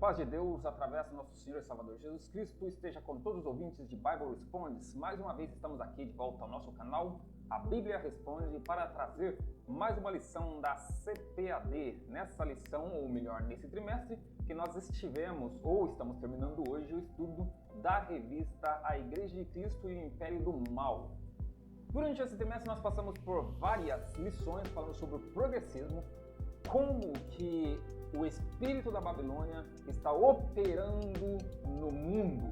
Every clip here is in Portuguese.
paz de Deus, através do nosso Senhor e Salvador Jesus Cristo, esteja com todos os ouvintes de Bible Respondes. Mais uma vez estamos aqui de volta ao nosso canal, a Bíblia Responde, para trazer mais uma lição da CPAD. Nessa lição, ou melhor, nesse trimestre, que nós estivemos, ou estamos terminando hoje, o estudo da revista A Igreja de Cristo e o Império do Mal. Durante esse trimestre nós passamos por várias lições falando sobre o progressismo, como que o espírito da Babilônia está operando no mundo,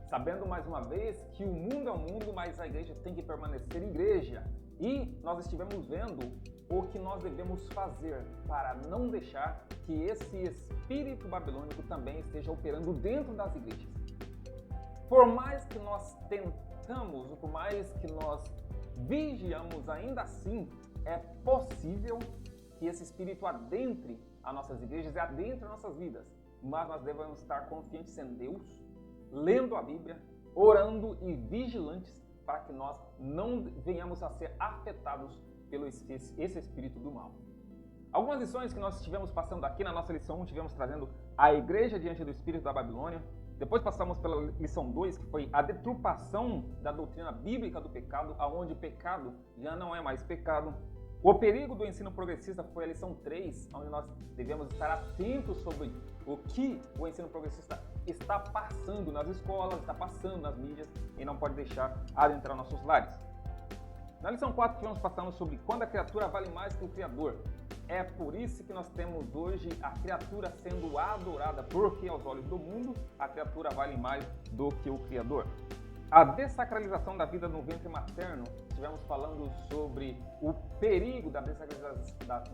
sabendo mais uma vez que o mundo é o mundo, mas a igreja tem que permanecer igreja. E nós estivemos vendo o que nós devemos fazer para não deixar que esse espírito babilônico também esteja operando dentro das igrejas. Por mais que nós tentamos, ou por mais que nós vigiamos, ainda assim é possível que esse espírito adentre as nossas igrejas e adentre as nossas vidas. Mas nós devemos estar confiantes em Deus, lendo a Bíblia, orando e vigilantes para que nós não venhamos a ser afetados pelo esse espírito do mal. Algumas lições que nós estivemos passando aqui na nossa lição 1, estivemos trazendo a igreja diante do espírito da Babilônia. Depois passamos pela lição 2, que foi a deturpação da doutrina bíblica do pecado, aonde o pecado já não é mais pecado. O perigo do ensino progressista foi a lição 3, onde nós devemos estar atentos sobre o que o ensino progressista está passando nas escolas, está passando nas mídias e não pode deixar adentrar nossos lares. Na lição 4, estivemos passando sobre quando a criatura vale mais que o Criador. É por isso que nós temos hoje a criatura sendo adorada, porque aos olhos do mundo a criatura vale mais do que o Criador. A dessacralização da vida no ventre materno, estivemos falando sobre o perigo da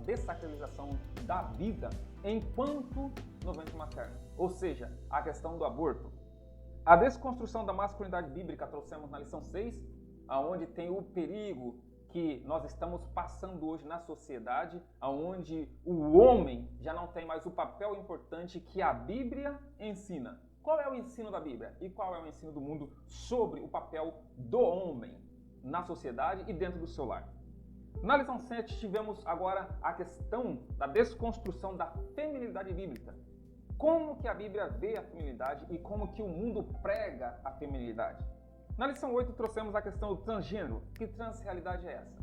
dessacralização da vida enquanto no ventre materno, ou seja, a questão do aborto. A desconstrução da masculinidade bíblica trouxemos na lição 6, onde tem o perigo que nós estamos passando hoje na sociedade, onde o homem já não tem mais o papel importante que a Bíblia ensina. Qual é o ensino da Bíblia e qual é o ensino do mundo sobre o papel do homem na sociedade e dentro do seu lar? Na lição 7, tivemos agora a questão da desconstrução da feminilidade bíblica. Como que a Bíblia vê a feminilidade e como que o mundo prega a feminilidade. Na lição 8, trouxemos a questão do transgênero. Que transrealidade é essa?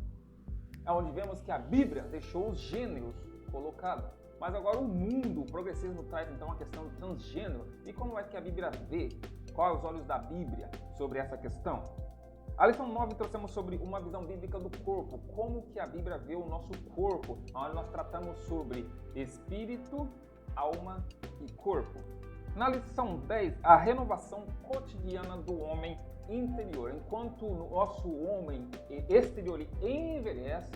É onde vemos que a Bíblia deixou os gêneros colocados. Mas agora o mundo, o progressismo traz então a questão do transgênero. E como é que a Bíblia vê? Quais são os olhos da Bíblia sobre essa questão? A lição 9 trouxemos sobre uma visão bíblica do corpo. Como que a Bíblia vê o nosso corpo? Onde nós tratamos sobre espírito, alma e corpo. Na lição 10, a renovação cotidiana do homem interior. Enquanto o nosso homem exterior envelhece,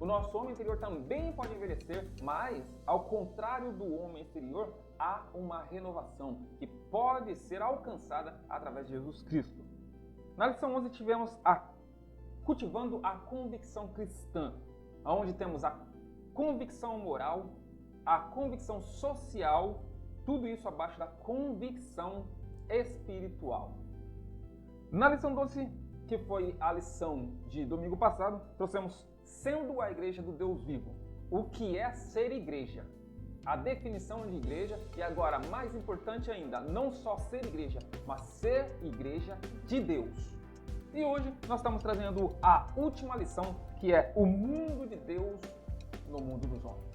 o nosso homem interior também pode envelhecer, mas, ao contrário do homem exterior, há uma renovação que pode ser alcançada através de Jesus Cristo. Na lição 11 tivemos cultivando a convicção cristã, onde temos a convicção moral, a convicção social, tudo isso abaixo da convicção espiritual. Na lição 12, que foi a lição de domingo passado, trouxemos sendo a igreja do Deus vivo. O que é ser igreja? A definição de igreja e agora, mais importante ainda, não só ser igreja, mas ser igreja de Deus. E hoje nós estamos trazendo a última lição, que é o mundo de Deus no mundo dos homens.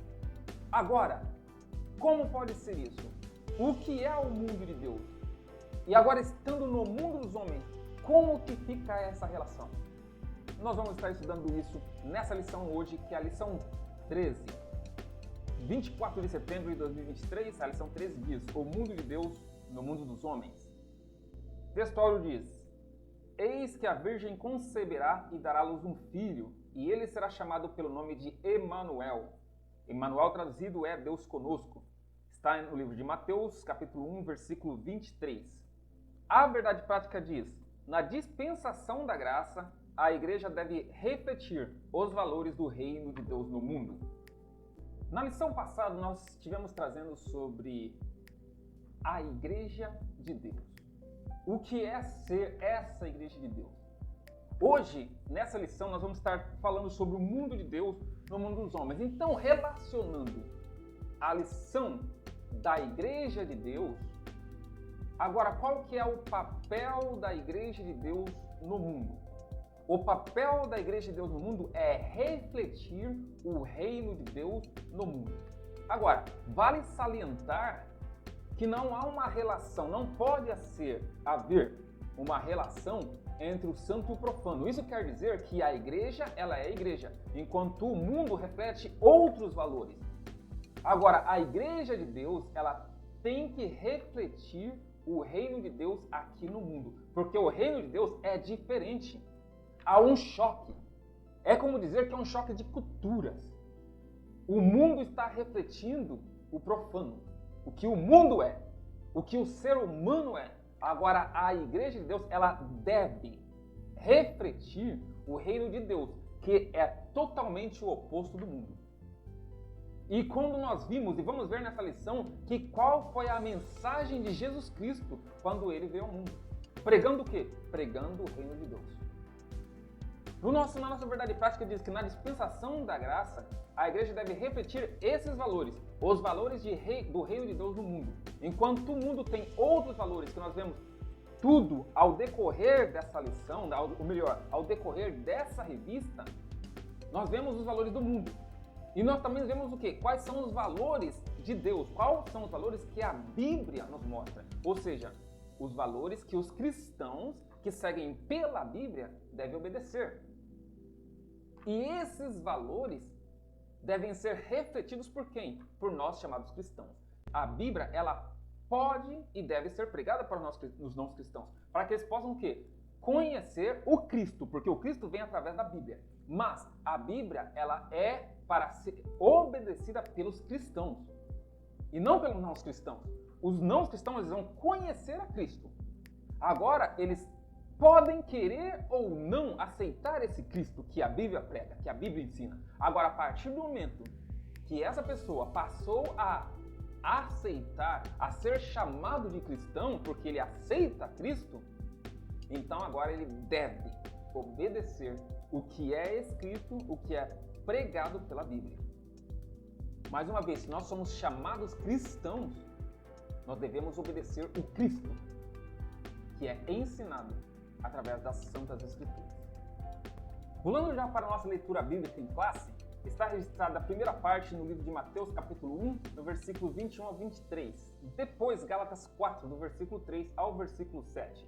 Agora, como pode ser isso? O que é o mundo de Deus? E agora, estando no mundo dos homens, como que fica essa relação? Nós vamos estar estudando isso nessa lição hoje, que é a lição 13. 24 de setembro de 2023, a lição 13 diz: o mundo de Deus no mundo dos homens. O texto áureo diz: eis que a virgem conceberá e dará à luz um filho, e ele será chamado pelo nome de Emanuel. Emanuel traduzido é Deus conosco. Está no livro de Mateus, capítulo 1, versículo 23. A verdade prática diz: na dispensação da graça, a igreja deve refletir os valores do reino de Deus no mundo. Na lição passada, nós estivemos trazendo sobre a igreja de Deus. O que é ser essa igreja de Deus? Hoje, nessa lição, nós vamos estar falando sobre o mundo de Deus no mundo dos homens. Então, relacionando a lição da Igreja de Deus. Agora, qual que é o papel da Igreja de Deus no mundo? O papel da Igreja de Deus no mundo é refletir o reino de Deus no mundo. Agora, vale salientar que não há uma relação, não pode haver uma relação entre o santo e o profano. Isso quer dizer que a igreja, ela é a igreja, enquanto o mundo reflete outros valores. Agora, a igreja de Deus, ela tem que refletir o reino de Deus aqui no mundo, porque o reino de Deus é diferente. Há um choque. É como dizer que é um choque de culturas. O mundo está refletindo o profano, o que o mundo é, o que o ser humano é. Agora, a igreja de Deus, ela deve refletir o reino de Deus, que é totalmente o oposto do mundo. E quando nós vimos, e vamos ver nessa lição, que qual foi a mensagem de Jesus Cristo quando ele veio ao mundo? Pregando o quê? Pregando o reino de Deus. Na nossa verdade prática diz que na dispensação da graça, a igreja deve refletir esses valores, os valores do reino de Deus no mundo. Enquanto o mundo tem outros valores que nós vemos tudo ao decorrer dessa lição, ou melhor, ao decorrer dessa revista, nós vemos os valores do mundo. E nós também vemos o quê? Quais são os valores de Deus? Quais são os valores que a Bíblia nos mostra? Ou seja, os valores que os cristãos que seguem pela Bíblia devem obedecer. E esses valores devem ser refletidos por quem? Por nós chamados cristãos. A Bíblia, ela pode e deve ser pregada para os não cristãos, para que eles possam o quê? Conhecer o Cristo, porque o Cristo vem através da Bíblia. Mas a Bíblia, ela é para ser obedecida pelos cristãos e não pelos não cristãos. Os não cristãos, eles vão conhecer a Cristo. Agora, eles podem querer ou não aceitar esse Cristo que a Bíblia prega, que a Bíblia ensina. Agora, a partir do momento que essa pessoa passou a aceitar, a ser chamado de cristão, porque ele aceita Cristo, então agora ele deve obedecer o que é escrito, o que é pregado pela Bíblia. Mais uma vez, se nós somos chamados cristãos, nós devemos obedecer o Cristo, que é ensinado através das Santas Escrituras. Pulando já para a nossa leitura bíblica em classe, está registrada a primeira parte no livro de Mateus, capítulo 1, no versículo 21 ao 23. Depois, Gálatas 4, do versículo 3 ao versículo 7.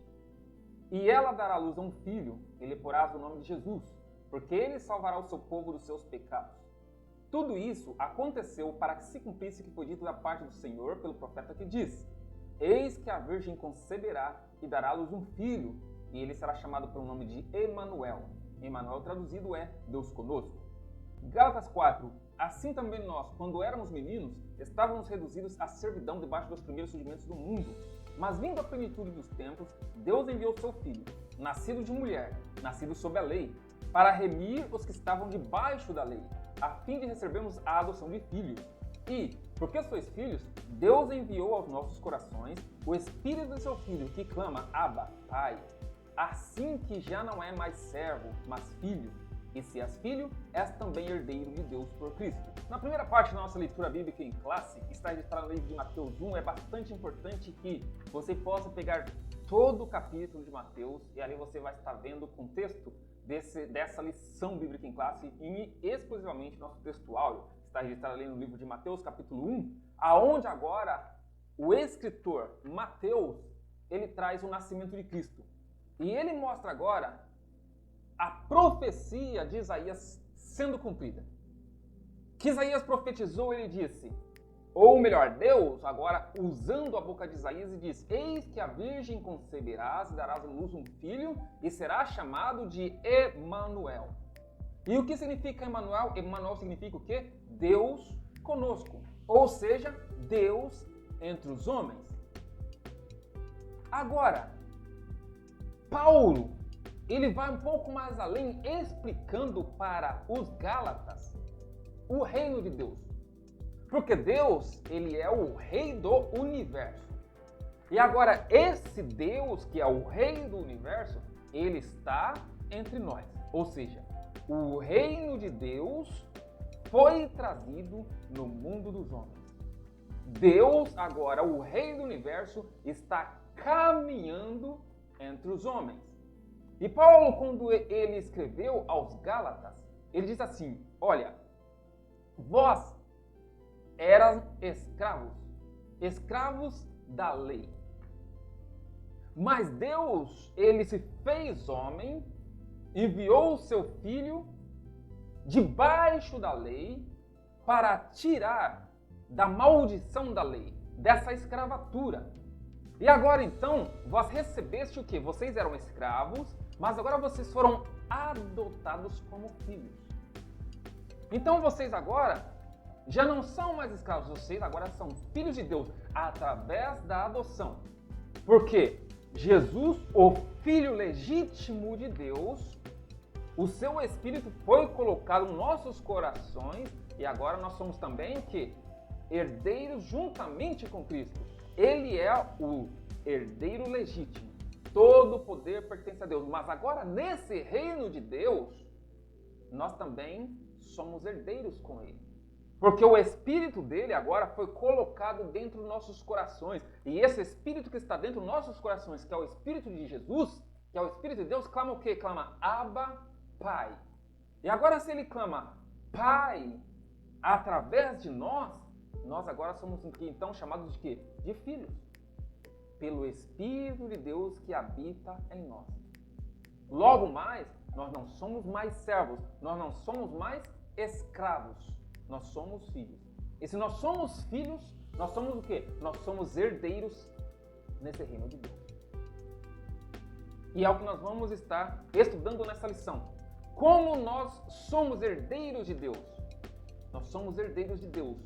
E ela dará à luz a um filho, e lhe porás o nome de Jesus, porque ele salvará o seu povo dos seus pecados. Tudo isso aconteceu para que se cumprisse o que foi dito da parte do Senhor pelo profeta que diz: Eis que a virgem conceberá e dará à luz um filho, e ele será chamado pelo nome de Emanuel. Emanuel traduzido é Deus conosco. Gálatas 4. Assim também nós, quando éramos meninos, estávamos reduzidos à servidão debaixo dos primeiros rudimentos do mundo. Mas vindo a plenitude dos tempos, Deus enviou seu Filho, nascido de mulher, nascido sob a lei, para remir os que estavam debaixo da lei, a fim de recebermos a adoção de filhos. E, porque sois filhos, Deus enviou aos nossos corações o Espírito de seu Filho, que clama, Abba, Pai. Assim que já não é mais servo, mas filho. E se és filho, és também herdeiro de Deus por Cristo. Na primeira parte da nossa leitura bíblica em classe, que está registrada no livro de Mateus 1, é bastante importante que você possa pegar todo o capítulo de Mateus e ali você vai estar vendo o contexto dessa lição bíblica em classe e exclusivamente nosso texto áudio. Está registrado ali no livro de Mateus, capítulo 1, aonde agora o escritor Mateus, ele traz o nascimento de Cristo. E ele mostra agora a profecia de Isaías sendo cumprida. Que Isaías profetizou, ele disse, ou melhor, Deus agora usando a boca de Isaías e diz: Eis que a virgem conceberás e darás à luz um filho e será chamado de Emanuel. E o que significa Emanuel? Emanuel significa o quê? Deus conosco. Ou seja, Deus entre os homens. Agora, Paulo, ele vai um pouco mais além, explicando para os Gálatas o reino de Deus. Porque Deus, ele é o rei do universo. E agora, esse Deus, que é o rei do universo, ele está entre nós. Ou seja, o reino de Deus foi trazido no mundo dos homens. Deus agora, o Rei do Universo, está caminhando entre os homens. E Paulo, quando ele escreveu aos Gálatas, ele diz assim: olha, vós eras escravos da lei. Mas Deus, ele se fez homem, enviou o seu Filho debaixo da lei para tirar da maldição da lei, dessa escravatura. E agora então, vós recebeste o quê? Vocês eram escravos, mas agora vocês foram adotados como filhos. Então vocês agora já não são mais escravos, vocês agora são filhos de Deus através da adoção. Porque Jesus, o Filho legítimo de Deus, o seu Espírito foi colocado nos nossos corações e agora nós somos também o quê? Herdeiros juntamente com Cristo. Ele é o herdeiro legítimo. Todo o poder pertence a Deus. Mas agora, nesse reino de Deus, nós também somos herdeiros com Ele. Porque o Espírito dele agora foi colocado dentro dos nossos corações. E esse Espírito que está dentro dos nossos corações, que é o Espírito de Jesus, que é o Espírito de Deus, clama o quê? Clama Abba, Pai. E agora se ele clama Pai através de nós agora somos então chamados de quê? De filhos. Pelo Espírito de Deus que habita em nós. Logo mais, nós não somos mais servos, nós não somos mais escravos, nós somos filhos. E se nós somos filhos, nós somos o quê? Nós somos herdeiros nesse reino de Deus. E é o que nós vamos estar estudando nessa lição. Como nós somos herdeiros de Deus? Nós somos herdeiros de Deus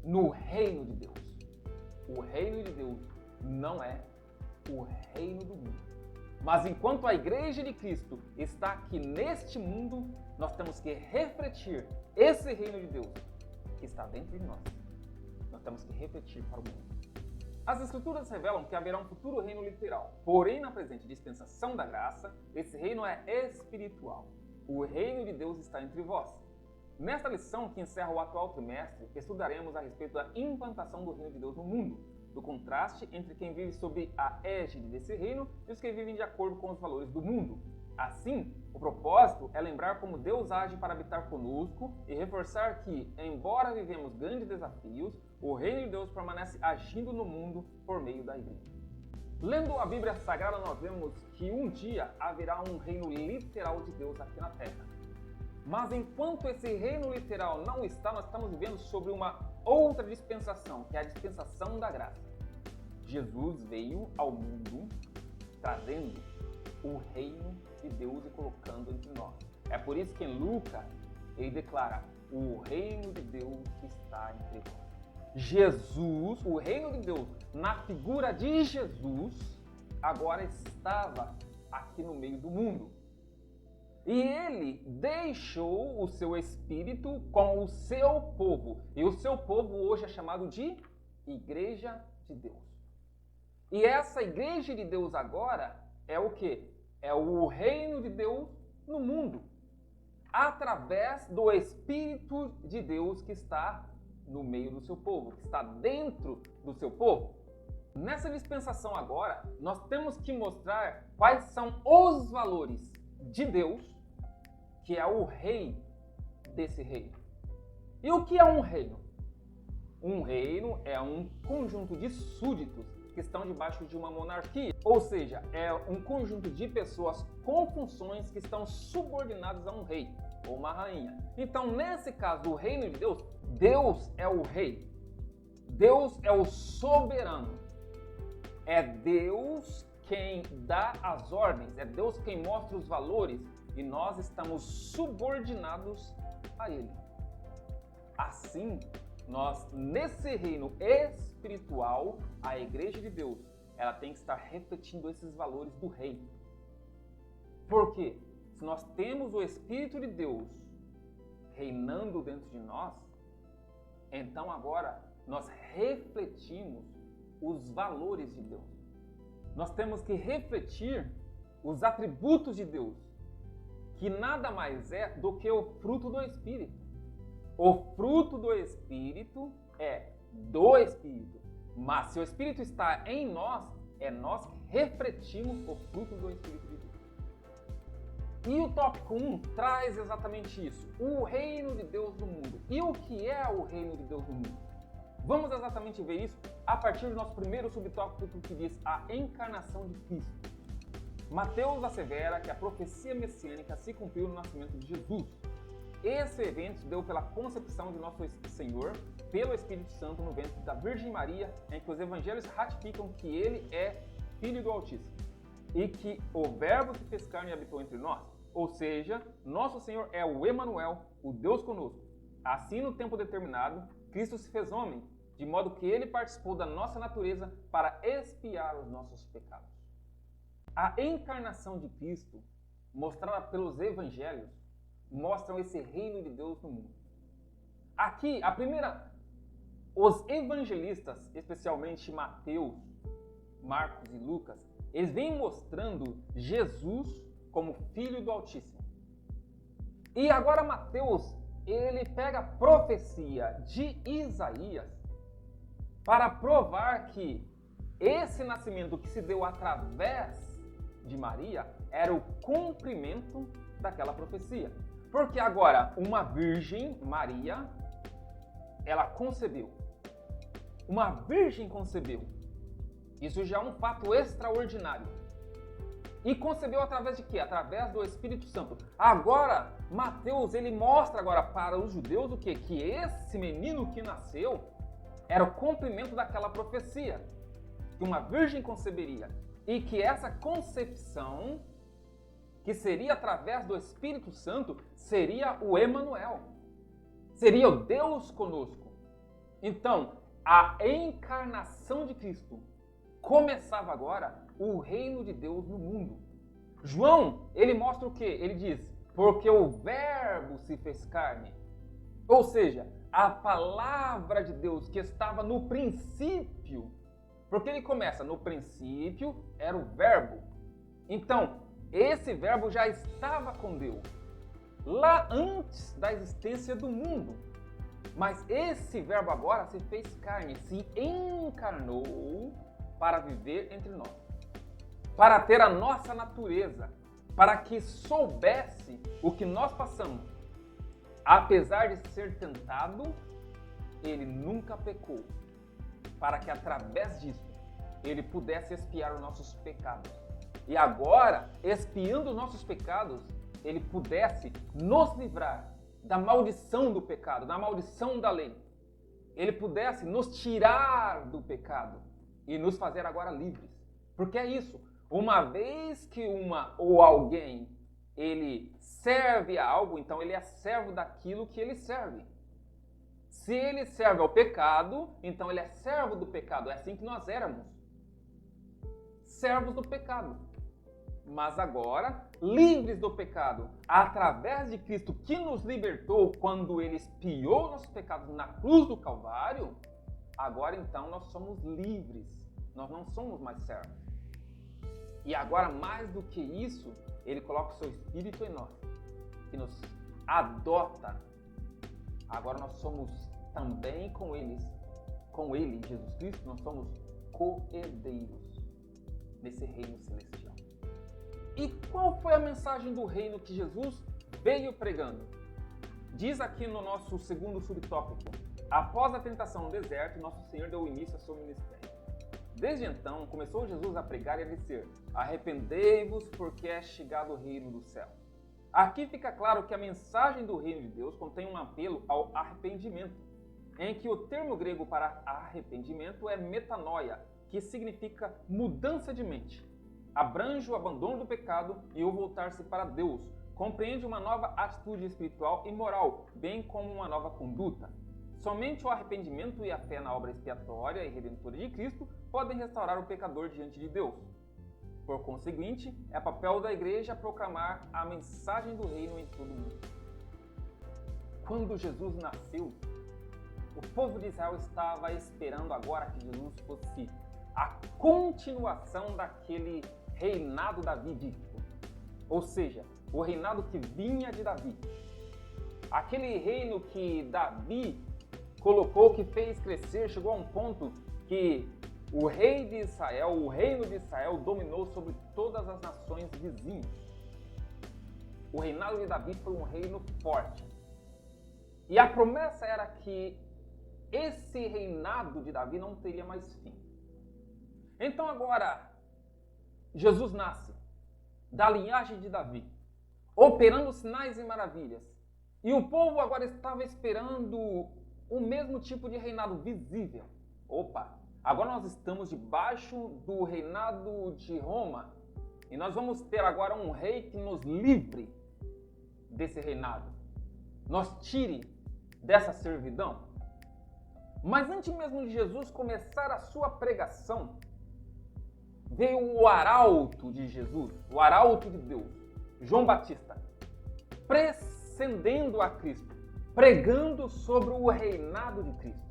no reino de Deus. O reino de Deus não é o reino do mundo. Mas enquanto a igreja de Cristo está aqui neste mundo, nós temos que refletir esse reino de Deus que está dentro de nós. Nós temos que refletir para o mundo. As Escrituras revelam que haverá um futuro reino literal. Porém, na presente dispensação da graça, esse reino é espiritual. O reino de Deus está entre vós. Nesta lição, que encerra o atual trimestre, estudaremos a respeito da implantação do reino de Deus no mundo, do contraste entre quem vive sob a égide desse reino e os que vivem de acordo com os valores do mundo. Assim, o propósito é lembrar como Deus age para habitar conosco e reforçar que, embora vivemos grandes desafios, o reino de Deus permanece agindo no mundo por meio da igreja. Lendo a Bíblia Sagrada, nós vemos que um dia haverá um reino literal de Deus aqui na Terra. Mas enquanto esse reino literal não está, nós estamos vivendo sobre uma outra dispensação, que é a dispensação da graça. Jesus veio ao mundo trazendo o reino de Deus e colocando entre nós. É por isso que em Lucas ele declara: o reino de Deus está entre nós. Jesus, o reino de Deus, na figura de Jesus, agora estava aqui no meio do mundo. E ele deixou o seu Espírito com o seu povo. E o seu povo hoje é chamado de Igreja de Deus. E essa Igreja de Deus agora é o quê? É o reino de Deus no mundo. Através do Espírito de Deus que está no meio do seu povo, que está dentro do seu povo. Nessa dispensação agora, nós temos que mostrar quais são os valores de Deus, que é o rei desse reino. E o que é um reino? Um reino é um conjunto de súditos que estão debaixo de uma monarquia. Ou seja, é um conjunto de pessoas com funções que estão subordinadas a um rei ou uma rainha. Então, nesse caso, o reino de Deus, Deus é o rei. Deus é o soberano. É Deus quem dá as ordens, é Deus quem mostra os valores e nós estamos subordinados a Ele. Assim, nós, nesse reino espiritual, a Igreja de Deus, ela tem que estar refletindo esses valores do rei. Por quê? Se nós temos o Espírito de Deus reinando dentro de nós, então agora nós refletimos os valores de Deus. Nós temos que refletir os atributos de Deus, que nada mais é do que o fruto do Espírito. O fruto do Espírito é do Espírito. Mas se o Espírito está em nós, é nós que refletimos o fruto do Espírito de Deus. E o tópico 1 traz exatamente isso, o reino de Deus no mundo. E o que é o reino de Deus no mundo? Vamos exatamente ver isso a partir do nosso primeiro subtópico, que diz a encarnação de Cristo. Mateus assevera que a profecia messiânica se cumpriu no nascimento de Jesus. Esse evento se deu pela concepção de nosso Senhor pelo Espírito Santo no ventre da Virgem Maria, em que os evangelhos ratificam que ele é Filho do Altíssimo e que o Verbo se fez carne e habitou entre nós. Ou seja, nosso Senhor é o Emanuel, o Deus conosco. Assim, no tempo determinado, Cristo se fez homem, de modo que ele participou da nossa natureza para expiar os nossos pecados. A encarnação de Cristo, mostrada pelos evangelhos, mostram esse reino de Deus no mundo. Aqui, os evangelistas, especialmente Mateus, Marcos e Lucas, eles vêm mostrando Jesus como Filho do Altíssimo. E agora Mateus, ele pega a profecia de Isaías para provar que esse nascimento que se deu através de Maria era o cumprimento daquela profecia. Porque agora uma virgem, Maria, ela concebeu. Uma virgem concebeu. Isso já é um fato extraordinário. E concebeu através de quê? Através do Espírito Santo. Agora, Mateus, ele mostra agora para os judeus o quê? Que esse menino que nasceu era o cumprimento daquela profecia. Que uma virgem conceberia. E que essa concepção, que seria através do Espírito Santo, seria o Emanuel. Seria o Deus conosco. Então, a encarnação de Cristo começava agora o reino de Deus no mundo. João, ele mostra o quê? Ele diz, porque o Verbo se fez carne. Ou seja, a palavra de Deus que estava no princípio. Porque ele começa, no princípio era o Verbo. Então, esse Verbo já estava com Deus, lá antes da existência do mundo. Mas esse Verbo agora se fez carne, se encarnou para viver entre nós, para ter a nossa natureza, para que soubesse o que nós passamos. Apesar de ser tentado, ele nunca pecou, para que através disso ele pudesse expiar os nossos pecados. E agora, expiando os nossos pecados, ele pudesse nos livrar da maldição do pecado, da maldição da lei. Ele pudesse nos tirar do pecado e nos fazer agora livres. Porque é isso, uma vez que alguém, ele serve a algo, então ele é servo daquilo que ele serve. Se ele serve ao pecado, então ele é servo do pecado. É assim que nós éramos. Servos do pecado. Mas agora, livres do pecado, através de Cristo que nos libertou quando ele expiou nossos pecados na cruz do Calvário, agora então nós somos livres, nós não somos mais servos. E agora, mais do que isso, ele coloca o seu Espírito em nós, que nos adota. Agora nós somos também com ele, Jesus Cristo, nós somos co-herdeiros nesse reino celestial. E qual foi a mensagem do reino que Jesus veio pregando? Diz aqui no nosso segundo subtópico, após a tentação no deserto, nosso Senhor deu início ao seu ministério. Desde então, começou Jesus a pregar e a dizer, arrependei-vos porque é chegado o reino do céu. Aqui fica claro que a mensagem do reino de Deus contém um apelo ao arrependimento, em que o termo grego para arrependimento é metanoia, que significa mudança de mente. Abrange o abandono do pecado e o voltar-se para Deus. Compreende uma nova atitude espiritual e moral, bem como uma nova conduta. Somente o arrependimento e a fé na obra expiatória e redentora de Cristo podem restaurar o pecador diante de Deus. Por conseguinte, é papel da igreja proclamar a mensagem do reino em todo o mundo. Quando Jesus nasceu, o povo de Israel estava esperando agora que Jesus fosse a continuação daquele reinado davídico, ou seja, o reinado que vinha de Davi. Aquele reino que Davi colocou, que fez crescer, chegou a um ponto que o rei de Israel, o reino de Israel, dominou sobre todas as nações vizinhas. O reinado de Davi foi um reino forte. E a promessa era que esse reinado de Davi não teria mais fim. Então agora, Jesus nasce da linhagem de Davi, operando sinais e maravilhas. E o povo agora estava esperando o mesmo tipo de reinado visível. Opa, agora nós estamos debaixo do reinado de Roma e nós vamos ter agora um rei que nos livre desse reinado, nos tire dessa servidão. Mas antes mesmo de Jesus começar a sua pregação, veio o arauto de Jesus, o arauto de Deus, João Batista, precedendo a Cristo, pregando sobre o reinado de Cristo.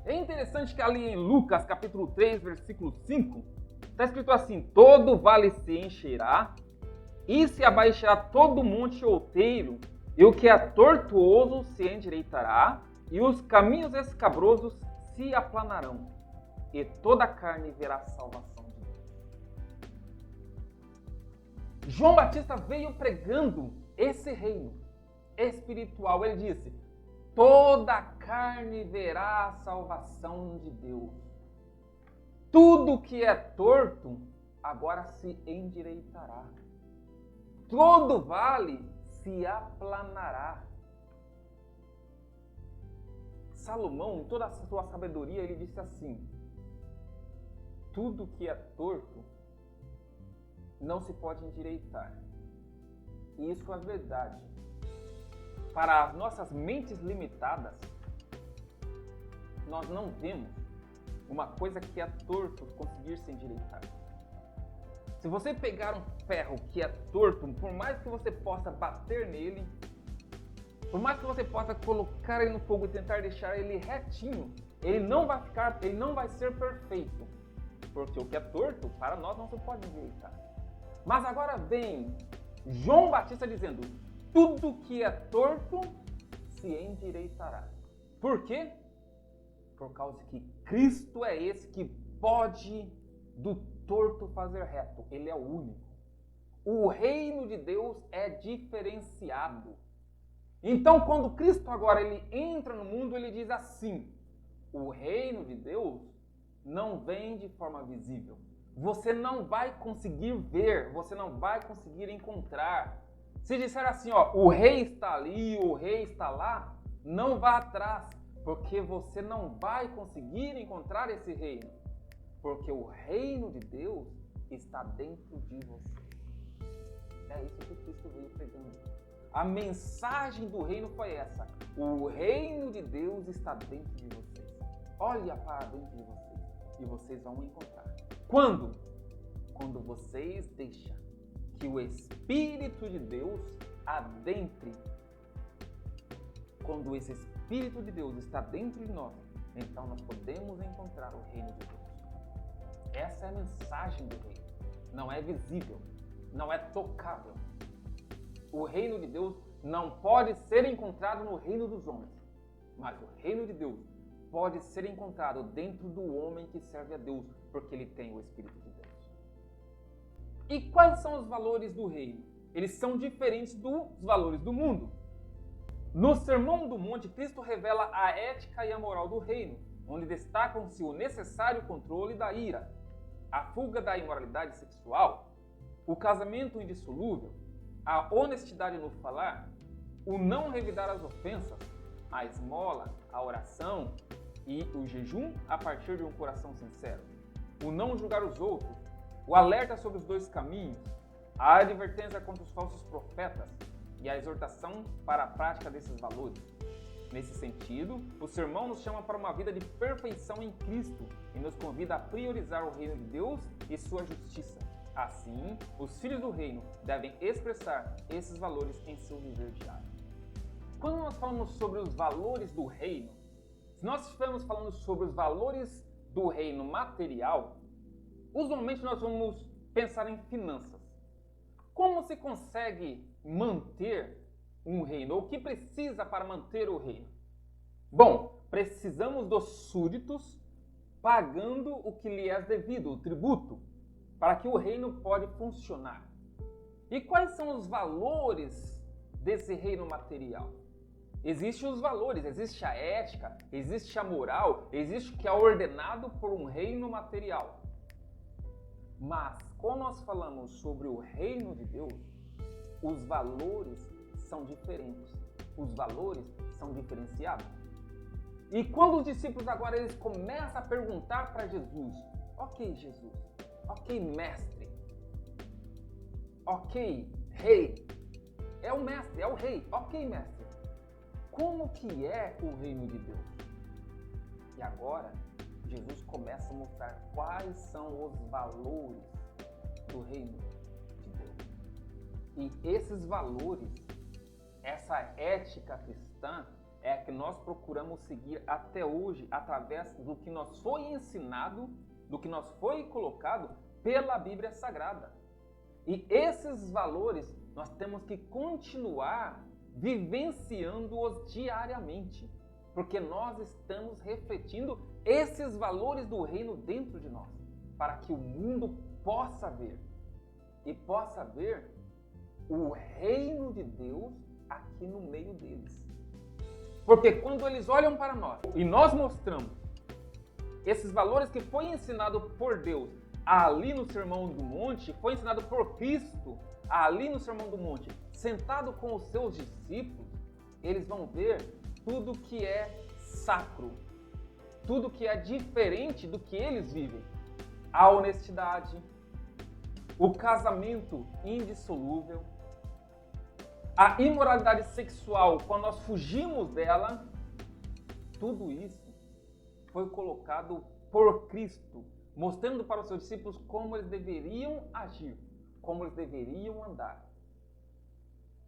É interessante que ali em Lucas capítulo 3, versículo 5, está escrito assim: todo vale se encherá, e se abaixará todo monte outeiro, e o que é tortuoso se endireitará, e os caminhos escabrosos se aplanarão, e toda a carne verá a salvação de Deus. João Batista veio pregando esse reino espiritual. Ele disse: toda a carne verá a salvação de Deus. Tudo que é torto agora se endireitará. Todo vale se aplanará. Salomão, em toda a sua sabedoria, ele disse assim: tudo que é torto não se pode endireitar. E isso é verdade. Para as nossas mentes limitadas, nós não vemos uma coisa que é torto conseguir se endireitar. Se você pegar um ferro que é torto, por mais que você possa bater nele, por mais que você possa colocar ele no fogo e tentar deixar ele retinho, ele não vai ser perfeito. Porque o que é torto, para nós não se pode endireitar. Mas agora vem João Batista dizendo: tudo que é torto se endireitará. Por quê? Por causa que Cristo é esse que pode do torto fazer reto. Ele é o único. O reino de Deus é diferenciado. Então, quando Cristo agora ele entra no mundo, ele diz assim: o reino de Deus não vem de forma visível. Você não vai conseguir ver, você não vai conseguir encontrar. Se disser assim, ó, o rei está ali, o rei está lá, não vá atrás, porque você não vai conseguir encontrar esse reino. Porque o reino de Deus está dentro de você. É isso que Cristo veio pregando. A mensagem do reino foi essa: o reino de Deus está dentro de vocês. Olha para dentro de vocês e vocês vão encontrar. Quando? Quando vocês deixam que o Espírito de Deus adentre. Quando esse Espírito de Deus está dentro de nós, então nós podemos encontrar o reino de Deus. Essa é a mensagem do reino. Não é visível, não é tocável. O reino de Deus não pode ser encontrado no reino dos homens, mas o reino de Deus pode ser encontrado dentro do homem que serve a Deus, porque ele tem o Espírito de Deus. E quais são os valores do reino? Eles são diferentes dos valores do mundo. No Sermão do Monte, Cristo revela a ética e a moral do reino, onde destacam-se o necessário controle da ira, a fuga da imoralidade sexual, o casamento indissolúvel, a honestidade no falar, o não revidar as ofensas, a esmola, a oração e o jejum a partir de um coração sincero, o não julgar os outros, o alerta sobre os dois caminhos, a advertência contra os falsos profetas e a exortação para a prática desses valores. Nesse sentido, o sermão nos chama para uma vida de perfeição em Cristo e nos convida a priorizar o reino de Deus e sua justiça. Assim, os filhos do reino devem expressar esses valores em seu viver diário. Quando nós falamos sobre os valores do reino, se nós estivermos falando sobre os valores do reino material, usualmente nós vamos pensar em finanças. Como se consegue manter um reino? Ou o que precisa para manter o reino? Bom, precisamos dos súditos pagando o que lhe é devido, o tributo, para que o reino pode funcionar. E quais são os valores desse reino material? Existem os valores, existe a ética, existe a moral, existe o que é ordenado por um reino material. Mas, quando nós falamos sobre o reino de Deus, os valores são diferentes. Os valores são diferenciados. E quando os discípulos agora eles começam a perguntar para Jesus, ok, Jesus, ok, mestre, ok, rei, é o mestre, é o rei, ok, mestre, como que é o reino de Deus? E agora, Jesus começa a mostrar quais são os valores do reino de Deus. E esses valores, essa ética cristã, é a que nós procuramos seguir até hoje, através do que nos foi ensinado, do que nos foi colocado pela Bíblia Sagrada. E esses valores, nós temos que continuar vivenciando-os diariamente, porque nós estamos refletindo esses valores do reino dentro de nós, para que o mundo possa ver, e possa ver o reino de Deus aqui no meio deles. Porque quando eles olham para nós e nós mostramos esses valores que foi ensinado por Deus ali no Sermão do Monte, foi ensinado por Cristo ali no Sermão do Monte, sentado com os seus discípulos, eles vão ver tudo que é sacro, tudo que é diferente do que eles vivem. A honestidade, o casamento indissolúvel, a imoralidade sexual, quando nós fugimos dela, tudo isso foi colocado por Cristo, mostrando para os seus discípulos como eles deveriam agir, como eles deveriam andar.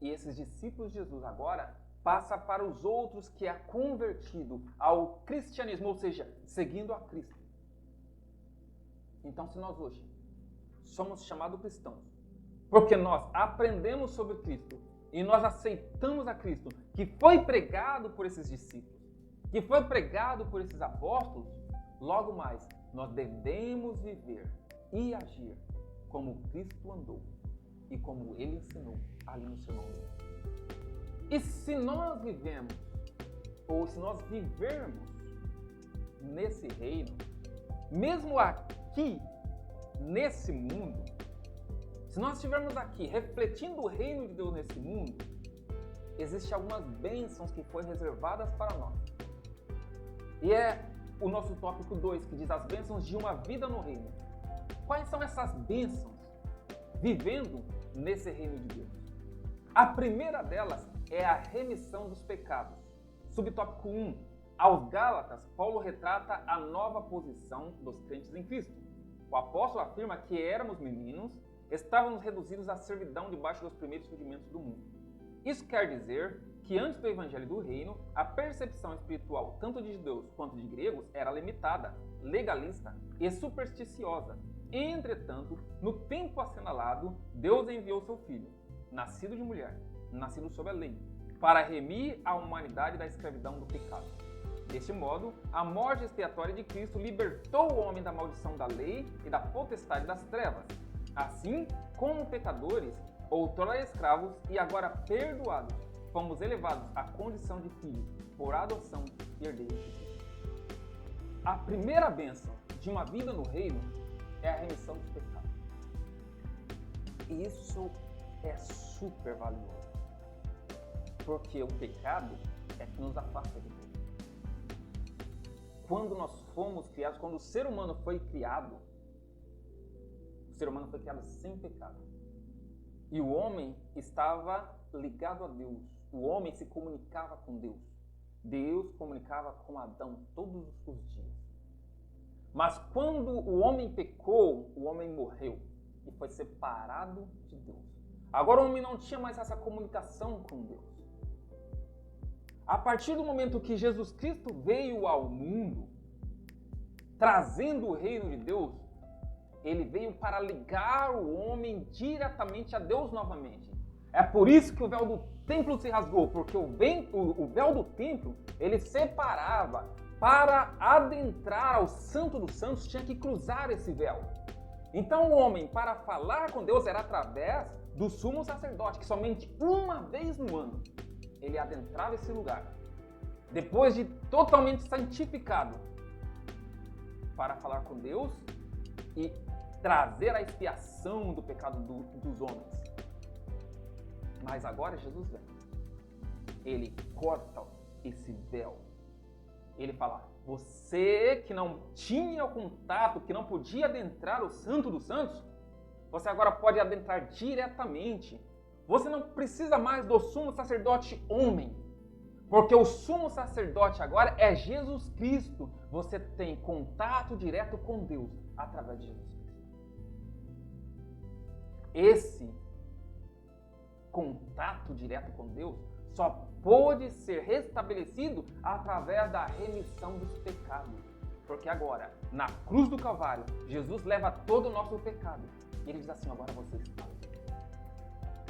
E esses discípulos de Jesus agora passa para os outros que é convertido ao cristianismo, ou seja, seguindo a Cristo. Então, se nós hoje somos chamados cristãos, porque nós aprendemos sobre Cristo e nós aceitamos a Cristo, que foi pregado por esses discípulos, que foi pregado por esses apóstolos, logo mais nós devemos viver e agir como Cristo andou e como Ele ensinou ali no Sermão do Monte. E se nós vivemos, ou se nós vivermos nesse reino, mesmo aqui, nesse mundo, se nós estivermos aqui refletindo o reino de Deus nesse mundo, existem algumas bênçãos que foram reservadas para nós. E é o nosso tópico 2, que diz as bênçãos de uma vida no reino. Quais são essas bênçãos vivendo nesse reino de Deus? A primeira delas é a remissão dos pecados. Subtópico 1. Aos Gálatas, Paulo retrata a nova posição dos crentes em Cristo. O apóstolo afirma que éramos meninos, estávamos reduzidos à servidão debaixo dos primeiros rudimentos do mundo. Isso quer dizer que antes do evangelho do reino, a percepção espiritual tanto de judeus quanto de gregos era limitada, legalista e supersticiosa. Entretanto, no tempo assinalado, Deus enviou seu Filho, nascido de mulher, nascido sob a lei, para remir a humanidade da escravidão do pecado. Deste modo, a morte expiatória de Cristo libertou o homem da maldição da lei e da potestade das trevas. Assim, como pecadores, outrora escravos e agora perdoados, fomos elevados à condição de filhos por adoção e herdeiros de Deus. A primeira bênção de uma vida no reino é a remissão dos pecados. Isso é super valioso, porque o pecado é que nos afasta de Deus. Quando nós fomos criados, quando o ser humano foi criado, o ser humano foi criado sem pecado. E o homem estava ligado a Deus. O homem se comunicava com Deus. Deus comunicava com Adão todos os dias. Mas quando o homem pecou, o homem morreu e foi separado de Deus. Agora o homem não tinha mais essa comunicação com Deus. A partir do momento que Jesus Cristo veio ao mundo, trazendo o reino de Deus, ele veio para ligar o homem diretamente a Deus novamente. É por isso que o véu do templo se rasgou, porque o véu do templo, ele separava. Para adentrar ao Santo dos Santos, tinha que cruzar esse véu. Então o homem, para falar com Deus, era através do sumo sacerdote, que somente uma vez no ano ele adentrava esse lugar. Depois de totalmente santificado, para falar com Deus e trazer a expiação do pecado dos homens. Mas agora Jesus vem. Ele corta esse véu. Ele fala, você que não tinha o contato, que não podia adentrar o Santo dos Santos, você agora pode adentrar diretamente. Você não precisa mais do sumo sacerdote homem, porque o sumo sacerdote agora é Jesus Cristo. Você tem contato direto com Deus através de Jesus Cristo. Esse contato direto com Deus só pôde ser restabelecido através da remissão dos pecados. Porque agora, na cruz do Calvário, Jesus leva todo o nosso pecado. E ele diz assim, agora você está livre.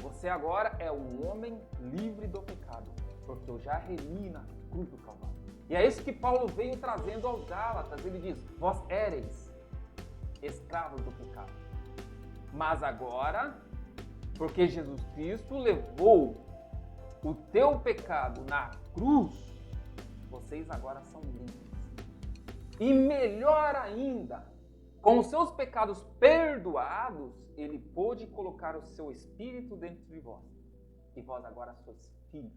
Você agora é um homem livre do pecado, porque eu já remi na cruz do Calvário. E é isso que Paulo veio trazendo aos Gálatas. Ele diz, vós éreis escravos do pecado. Mas agora, porque Jesus Cristo levou o teu pecado na cruz, vocês agora são livres. E melhor ainda, com os seus pecados perdoados, ele pôde colocar o seu Espírito dentro de vós. E vós agora sois filhos.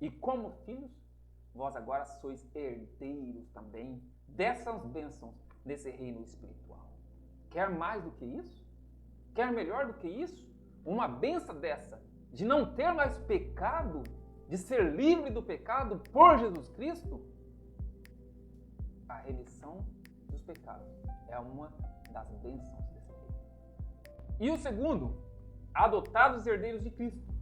E como filhos, vós agora sois herdeiros também dessas bênçãos nesse reino espiritual. Quer mais do que isso? Quer melhor do que isso? Uma bênção dessa, de não ter mais pecado, de ser livre do pecado por Jesus Cristo? A remissão dos pecados é uma das bênçãos desse reino. E o segundo, adotados herdeiros de Cristo.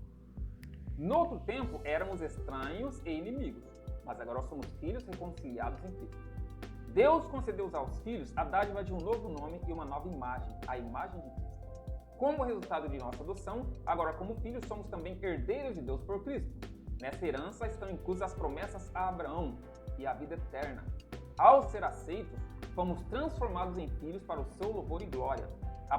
No outro tempo, éramos estranhos e inimigos, mas agora somos filhos reconciliados em Cristo. Deus concedeu aos filhos a dádiva de um novo nome e uma nova imagem, a imagem de Cristo. Como resultado de nossa adoção, agora como filhos somos também herdeiros de Deus por Cristo. Nessa herança estão inclusas as promessas a Abraão e a vida eterna. Ao ser aceitos, fomos transformados em filhos para o seu louvor e glória. O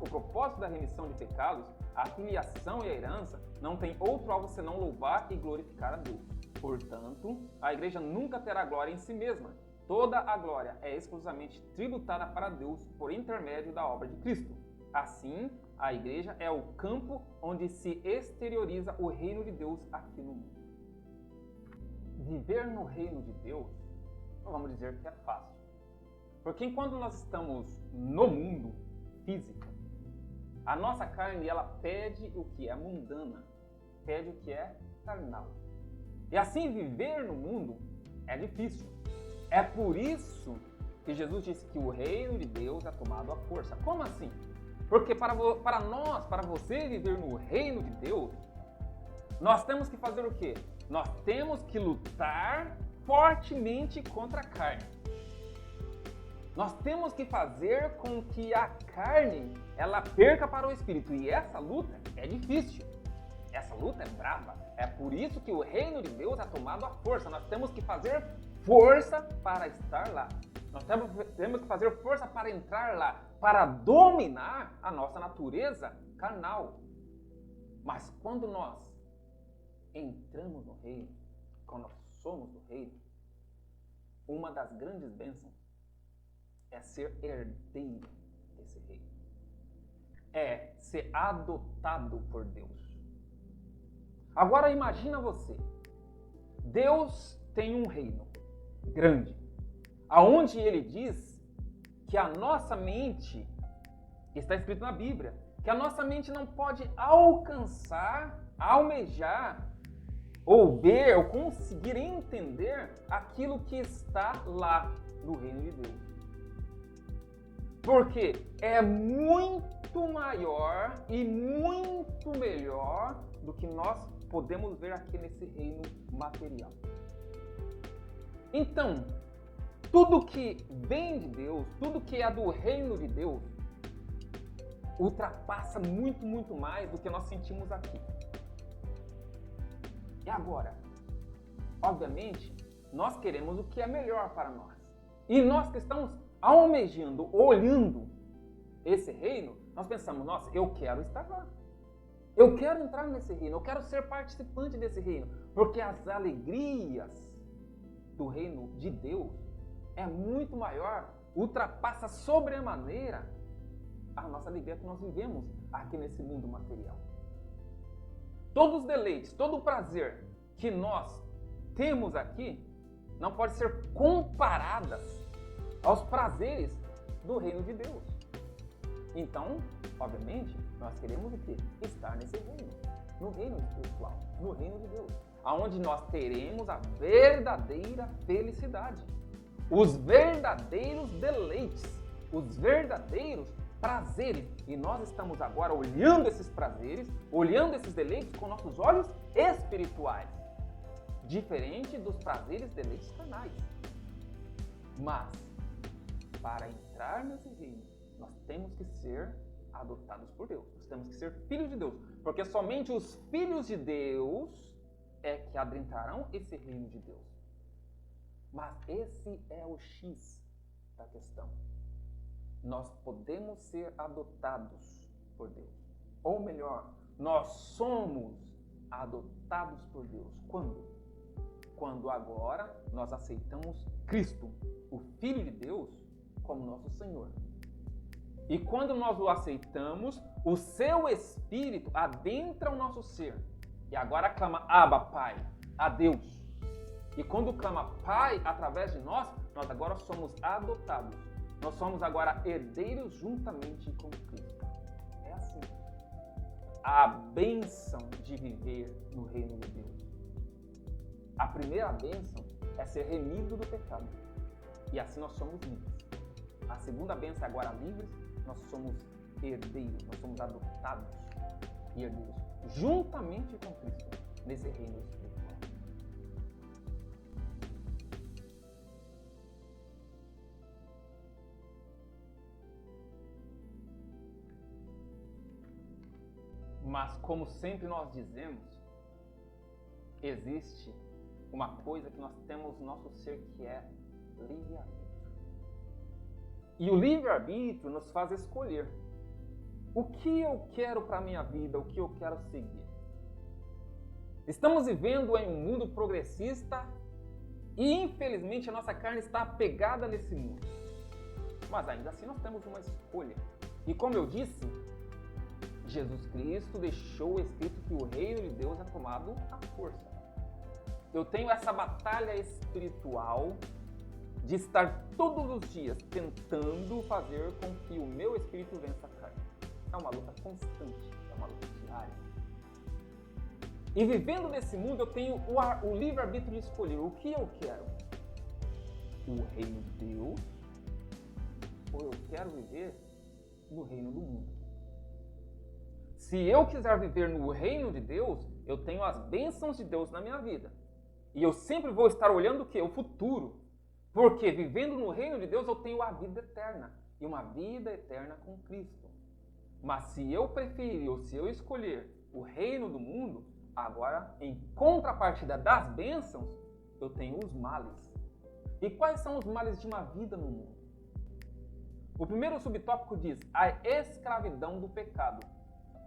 propósito da remissão de pecados, a filiação e a herança, não tem outro alvo senão louvar e glorificar a Deus. Portanto, a igreja nunca terá glória em si mesma. Toda a glória é exclusivamente tributada para Deus por intermédio da obra de Cristo. Assim, a igreja é o campo onde se exterioriza o reino de Deus aqui no mundo. Viver no reino de Deus, não vamos dizer que é fácil. Porque enquanto nós estamos no mundo físico, a nossa carne ela pede o que é mundana, pede o que é carnal. E assim viver no mundo é difícil. É por isso que Jesus disse que o reino de Deus é tomado à força. Como assim? Porque para você viver no reino de Deus, nós temos que fazer o quê? Nós temos que lutar fortemente contra a carne. Nós temos que fazer com que a carne ela perca para o espírito. E essa luta é difícil. Essa luta é brava. É por isso que o reino de Deus é tomado à força. Nós temos que fazer força para estar lá. Nós temos que fazer força para entrar lá, para dominar a nossa natureza carnal. Mas quando nós entramos no reino, quando nós somos do reino, uma das grandes bênçãos é ser herdeiro desse reino. É ser adotado por Deus. Agora imagina você. Deus tem um reino grande, aonde ele diz que a nossa mente, está escrito na Bíblia, que a nossa mente não pode alcançar, almejar, ou ver, ou conseguir entender aquilo que está lá no reino de Deus. Porque é muito maior e muito melhor do que nós podemos ver aqui nesse reino material. Então, tudo que vem de Deus, tudo que é do reino de Deus, ultrapassa muito, muito mais do que nós sentimos aqui. E agora, obviamente, nós queremos o que é melhor para nós. E nós que estamos almejando, olhando esse reino, nós pensamos, nossa, eu quero estar lá. Eu quero entrar nesse reino, eu quero ser participante desse reino. Porque as alegrias do reino de Deus é muito maior, ultrapassa sobremaneira a nossa alegria que nós vivemos aqui nesse mundo material. Todos os deleites, todo o prazer que nós temos aqui não pode ser comparadas aos prazeres do reino de Deus. Então, obviamente, nós queremos o quê? Estar nesse reino, no reino espiritual, no reino de Deus, aonde nós teremos a verdadeira felicidade, os verdadeiros deleites, os verdadeiros prazeres. E nós estamos agora olhando esses prazeres, olhando esses deleites com nossos olhos espirituais, diferente dos prazeres e deleites carnais. Mas, para entrar nesse reino, nós temos que ser adotados por Deus. Nós temos que ser filhos de Deus. Porque somente os filhos de Deus é que adentrarão esse reino de Deus. Mas esse é o X da questão. Nós podemos ser adotados por Deus. Ou melhor, nós somos adotados por Deus. Quando? Quando agora nós aceitamos Cristo, o Filho de Deus, como nosso Senhor. E quando nós o aceitamos, o seu Espírito adentra o nosso ser. E agora clama, Abba, Pai, a Deus. E quando clama Pai através de nós, nós agora somos adotados. Nós somos agora herdeiros juntamente com Cristo. É assim. A bênção de viver no reino de Deus. A primeira bênção é ser remido do pecado. E assim nós somos livres. A segunda bênção é agora livres. Nós somos herdeiros, nós somos adotados e herdeiros, juntamente com Cristo, nesse reino espiritual. Mas, como sempre nós dizemos, existe uma coisa que nós temos no nosso ser que é livre-arbítrio. E o livre-arbítrio nos faz escolher o que eu quero para a minha vida, o que eu quero seguir. Estamos vivendo em um mundo progressista e, infelizmente, a nossa carne está apegada nesse mundo. Mas ainda assim nós temos uma escolha. E como eu disse, Jesus Cristo deixou escrito que o reino de Deus é tomado à força. Eu tenho essa batalha espiritual de estar todos os dias tentando fazer com que o meu espírito vença a carne. É uma luta constante, é uma luta diária. E vivendo nesse mundo, eu tenho o livre-arbítrio de escolher o que eu quero. O reino de Deus, ou eu quero viver no reino do mundo. Se eu quiser viver no reino de Deus, eu tenho as bênçãos de Deus na minha vida. E eu sempre vou estar olhando o quê? O futuro. Porque vivendo no reino de Deus eu tenho a vida eterna. E uma vida eterna com Cristo. Mas se eu preferir ou se eu escolher o reino do mundo, agora em contrapartida das bênçãos, eu tenho os males. E quais são os males de uma vida no mundo? O primeiro subtópico diz a escravidão do pecado.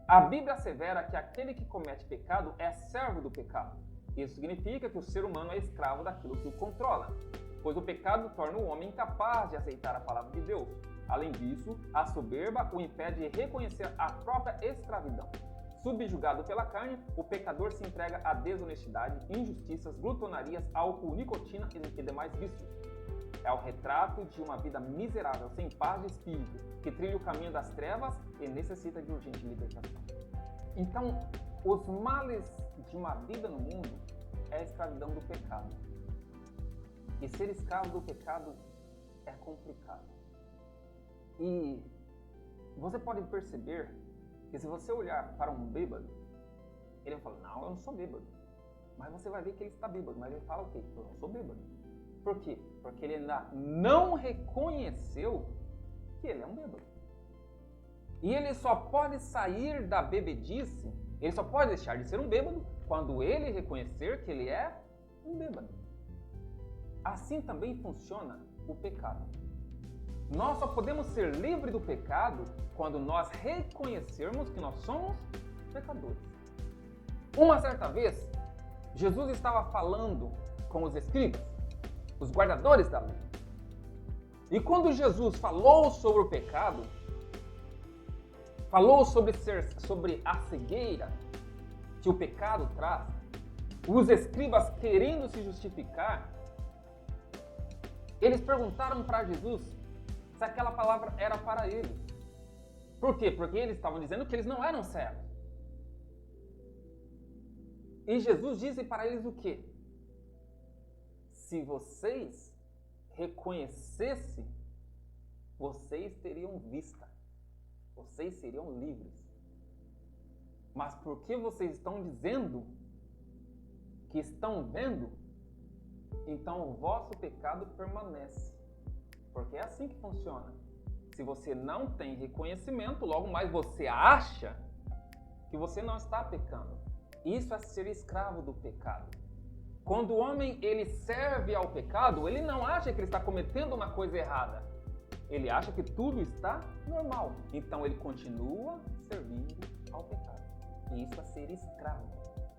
A Bíblia assevera que aquele que comete pecado é servo do pecado. Isso significa que o ser humano é escravo daquilo que o controla, pois o pecado torna o homem incapaz de aceitar a palavra de Deus. Além disso, a soberba o impede de reconhecer a própria escravidão. Subjugado pela carne, o pecador se entrega à desonestidade, injustiças, glutonarias, álcool, nicotina e demais vícios. É o retrato de uma vida miserável, sem paz de espírito, que trilha o caminho das trevas e necessita de urgente libertação. Então, os males de uma vida no mundo é a escravidão do pecado. E ser escravo do pecado é complicado. E você pode perceber que se você olhar para um bêbado, ele vai falar, não, eu não sou bêbado. Mas você vai ver que ele está bêbado, mas ele fala o quê? Eu não sou bêbado. Por quê? Porque ele ainda não reconheceu que ele é um bêbado. E ele só pode sair da bebedice, ele só pode deixar de ser um bêbado quando ele reconhecer que ele é um bêbado. Assim também funciona o pecado. Nós só podemos ser livres do pecado quando nós reconhecermos que nós somos pecadores. Uma certa vez, Jesus estava falando com os escribas, os guardadores da lei. E quando Jesus falou sobre o pecado, falou sobre a cegueira que o pecado traz, os escribas, querendo se justificar, eles perguntaram para Jesus se aquela palavra era para eles. Por quê? Porque eles estavam dizendo que eles não eram cegos. E Jesus disse para eles o quê? Se vocês reconhecessem, vocês teriam vista. Vocês seriam livres. Mas por que vocês estão dizendo que estão vendo? Então o vosso pecado permanece. Porque é assim que funciona. Se você não tem reconhecimento, logo mais você acha que você não está pecando. Isso é ser escravo do pecado. Quando o homem ele serve ao pecado, ele não acha que ele está cometendo uma coisa errada. Ele acha que tudo está normal. Então ele continua servindo ao pecado. E isso é ser escravo,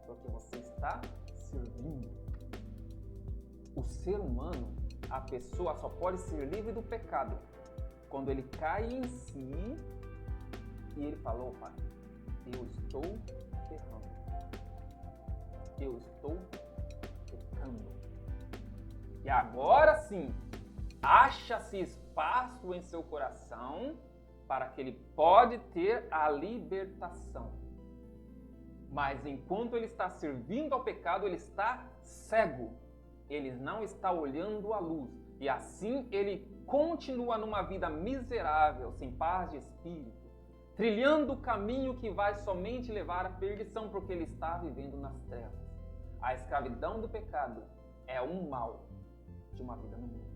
porque você está servindo. O ser humano, a pessoa só pode ser livre do pecado quando ele cai em si e ele fala: opa, eu estou errando. Eu estou pecando. E agora sim, acha-se espaço em seu coração para que ele pode ter a libertação. Mas enquanto ele está servindo ao pecado, ele está cego. Ele não está olhando a luz. E assim ele continua numa vida miserável, sem paz de espírito, trilhando o caminho que vai somente levar à perdição, porque ele está vivendo nas trevas. A escravidão do pecado é um mal de uma vida no mundo.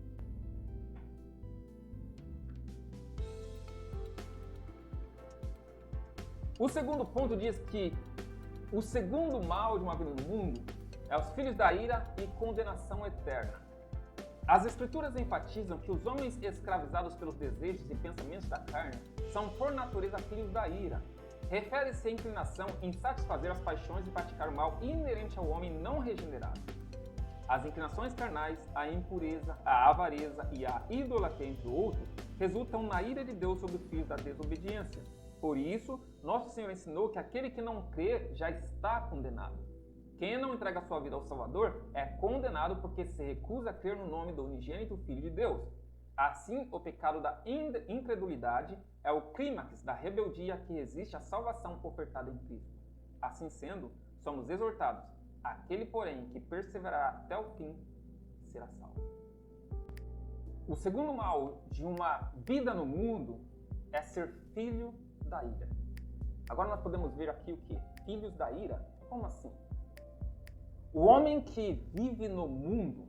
O segundo ponto diz que o segundo mal de uma vida no mundo é os filhos da ira e condenação eterna. As Escrituras enfatizam que os homens escravizados pelos desejos e pensamentos da carne são, por natureza, filhos da ira. Refere-se à inclinação em satisfazer as paixões e praticar o mal inerente ao homem não regenerado. As inclinações carnais, a impureza, a avareza e a idolatria, entre outros, resultam na ira de Deus sobre os filhos da desobediência. Por isso, nosso Senhor ensinou que aquele que não crê já está condenado. Quem não entrega sua vida ao Salvador é condenado porque se recusa a crer no nome do unigênito Filho de Deus. Assim, o pecado da incredulidade é o clímax da rebeldia que resiste à salvação ofertada em Cristo. Assim sendo, somos exortados: aquele, porém, que perseverará até o fim, será salvo. O segundo mal de uma vida no mundo é ser filho da ira. Agora nós podemos ver aqui o que? Filhos da ira? Como assim? O homem que vive no mundo,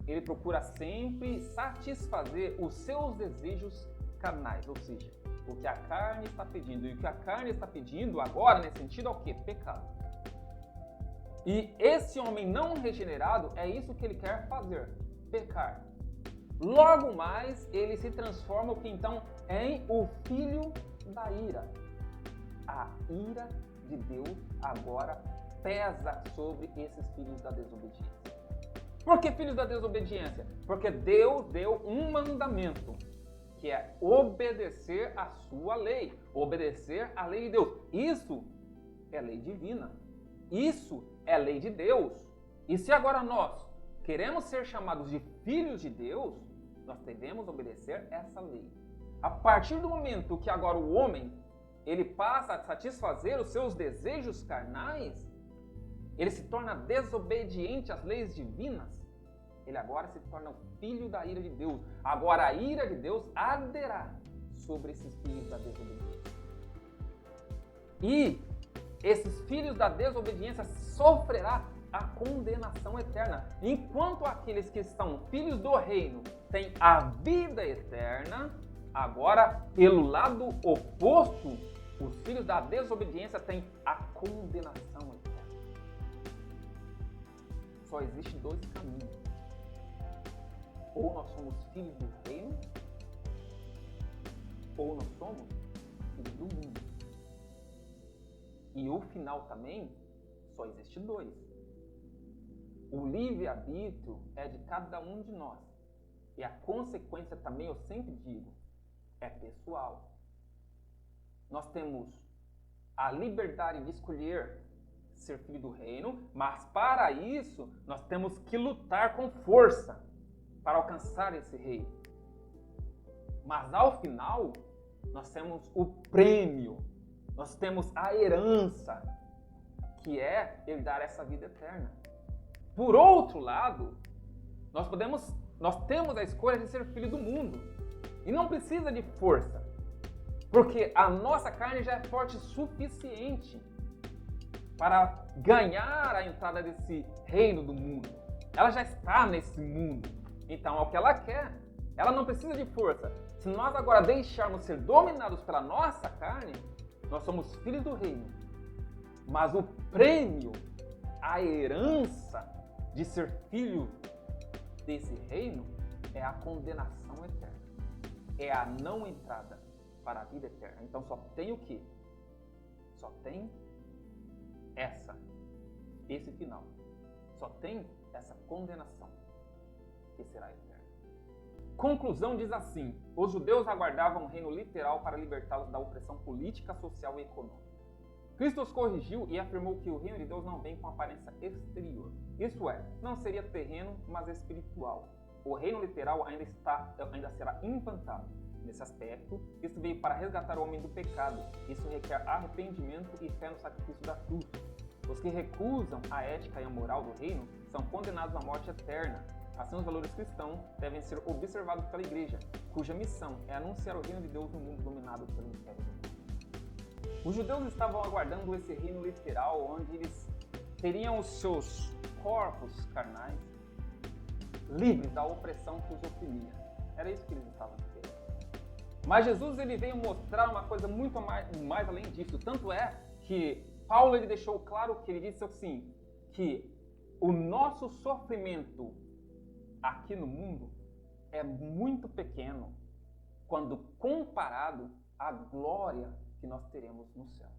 ele procura sempre satisfazer os seus desejos carnais, ou seja, o que a carne está pedindo. E o que a carne está pedindo agora, nesse sentido, é o quê? Pecado. E esse homem não regenerado, é isso que ele quer fazer, pecar. Logo mais, ele se transforma, o que então, em o filho da ira. A ira de Deus agora pesa sobre esses filhos da desobediência. Por que filhos da desobediência? Porque Deus deu um mandamento, que é obedecer a sua lei, obedecer a lei de Deus. Isso é lei divina. Isso é lei de Deus. E se agora nós queremos ser chamados de filhos de Deus, nós devemos obedecer essa lei. A partir do momento que agora o homem ele passa a satisfazer os seus desejos carnais, ele se torna desobediente às leis divinas, ele agora se torna o filho da ira de Deus. Agora a ira de Deus arderá sobre esses filhos da desobediência. E esses filhos da desobediência sofrerá a condenação eterna, enquanto aqueles que são filhos do reino têm a vida eterna. Agora, pelo lado oposto, os filhos da desobediência têm a condenação eterna. Só existe dois caminhos. Ou nós somos filhos do reino, ou nós somos filhos do mundo. E o final também, só existe dois. O livre-arbítrio é de cada um de nós. E a consequência também, eu sempre digo, é pessoal. Nós temos a liberdade de escolher ser filho do reino, mas para isso nós temos que lutar com força para alcançar esse reino. Mas ao final, nós temos o prêmio, nós temos a herança, que é Ele dar essa vida eterna. Por outro lado, nós temos a escolha de ser filho do mundo. E não precisa de força, porque a nossa carne já é forte o suficiente para ganhar a entrada desse reino do mundo. Ela já está nesse mundo. Então, é o que ela quer. Ela não precisa de força. Se nós agora deixarmos ser dominados pela nossa carne, nós somos filhos do reino. Mas o prêmio, a herança de ser filho desse reino é a condenação eterna. É a não entrada para a vida eterna. Então só tem o quê? Só tem esse final. Só tem essa condenação, que será eterna. Conclusão diz assim: os judeus aguardavam um reino literal para libertá-los da opressão política, social e econômica. Cristo os corrigiu e afirmou que o reino de Deus não vem com aparência exterior. Isso é, não seria terreno, mas espiritual. O reino literal ainda será implantado. Nesse aspecto, Cristo veio para resgatar o homem do pecado. Isso requer arrependimento e fé no sacrifício da cruz. Os que recusam a ética e a moral do reino são condenados à morte eterna. Assim, os valores cristãos devem ser observados pela igreja, cuja missão é anunciar o reino de Deus no mundo dominado pelo império do mundo. Os judeus estavam aguardando esse reino literal, onde eles teriam os seus corpos carnais livres da opressão que os oprimia. Era isso que eles estavam esperando. Mas Jesus ele veio mostrar uma coisa muito mais além disso. Tanto é que Paulo ele deixou claro que ele disse assim, que o nosso sofrimento aqui no mundo é muito pequeno quando comparado à glória que nós teremos no céu,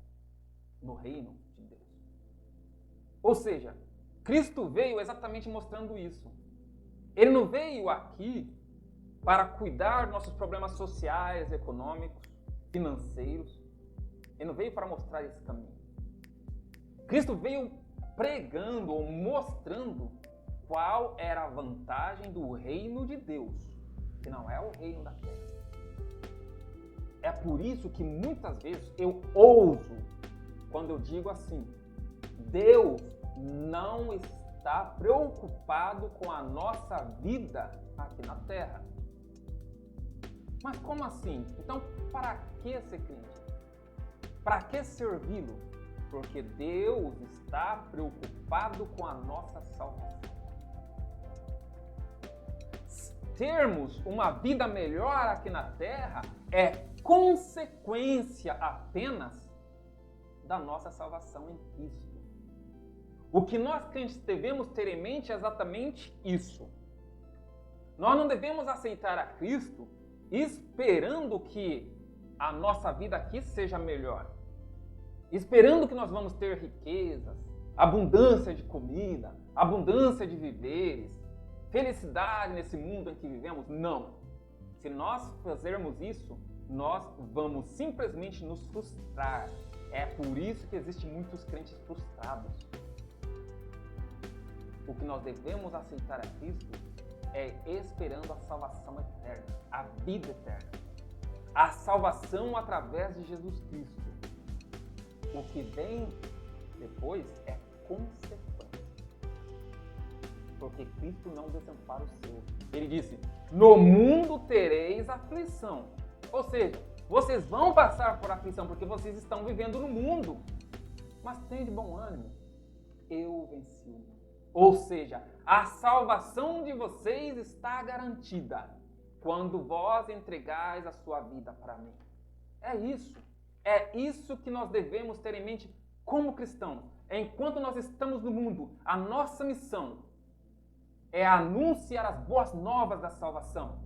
no reino de Deus. Ou seja, Cristo veio exatamente mostrando isso. Ele não veio aqui para cuidar dos nossos problemas sociais, econômicos, financeiros. Ele não veio para mostrar esse caminho. Cristo veio pregando ou mostrando qual era a vantagem do reino de Deus, que não é o reino da terra. É por isso que muitas vezes eu ouso, quando eu digo assim, Deus não está preocupado com a nossa vida aqui na terra. Mas como assim? Então, para que ser crente? Para que servi-lo? Porque Deus está preocupado com a nossa salvação. Termos uma vida melhor aqui na terra é consequência apenas da nossa salvação em Cristo. O que nós crentes devemos ter em mente é exatamente isso. Nós não devemos aceitar a Cristo esperando que a nossa vida aqui seja melhor. Esperando que nós vamos ter riquezas, abundância de comida, abundância de viveres, felicidade nesse mundo em que vivemos. Não. Se nós fazermos isso, nós vamos simplesmente nos frustrar. É por isso que existem muitos crentes frustrados. O que nós devemos aceitar a Cristo é esperando a salvação eterna, a vida eterna. A salvação através de Jesus Cristo. O que vem depois é consequência. Porque Cristo não desampara o seu. Ele disse, no mundo tereis aflição. Ou seja, vocês vão passar por aflição porque vocês estão vivendo no mundo. Mas tenha de bom ânimo. Eu venci o mundo. Ou seja, a salvação de vocês está garantida. quando vós entregais a sua vida para mim. É isso que nós devemos ter em mente como cristãos. Enquanto nós estamos no mundo, a nossa missão é anunciar as boas novas da salvação,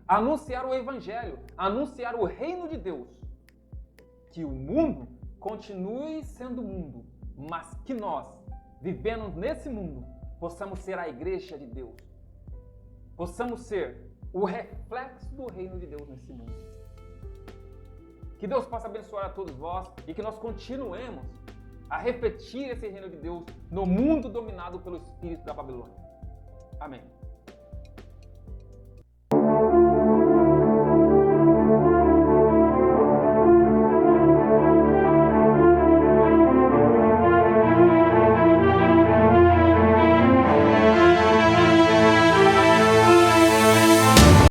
anunciar o evangelho, anunciar o reino de Deus. Que o mundo continue sendo mundo, mas que nós, vivendo nesse mundo, possamos ser a igreja de Deus. Possamos ser o reflexo do reino de Deus nesse mundo. Que Deus possa abençoar a todos vós e que nós continuemos a refletir esse reino de Deus no mundo dominado pelo espírito da Babilônia. Amém.